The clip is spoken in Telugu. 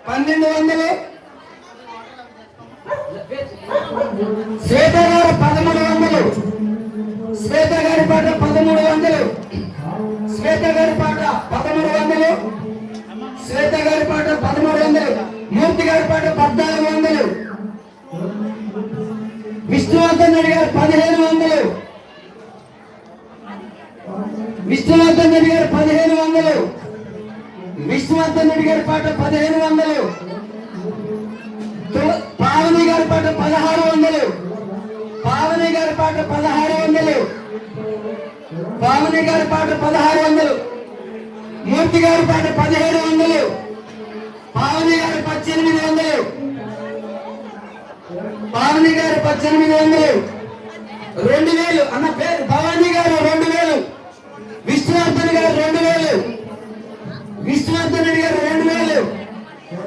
1200, శ్వేత గారు 1300, శ్వేత గారి పాట 1300, శ్వేత గారి పాట 1300, శ్వేత గారి పాట 1300, మూర్తి గారి పాట 1400, విష్ణువర్ధన్ రెడ్డి గారు 1500, విష్ణువర్ధన్ రెడ్డి గారు 1500, విష్ణువర్ధన్ రెడ్డి గారి పాట 1500, పావని గారి పాట 1600, పావని గారి పాట 1600, పావని గారి పాట 1600, మూర్తి గారి పాట 1700, పావని గారి 1800, పావని గారి 1800, 2000 అన్న పేరు భవానీ గారు 2000, విష్ణువర్ధన్ గారు 2000, విష్ణువర్ధన్ రెడ్డి గారు 2000,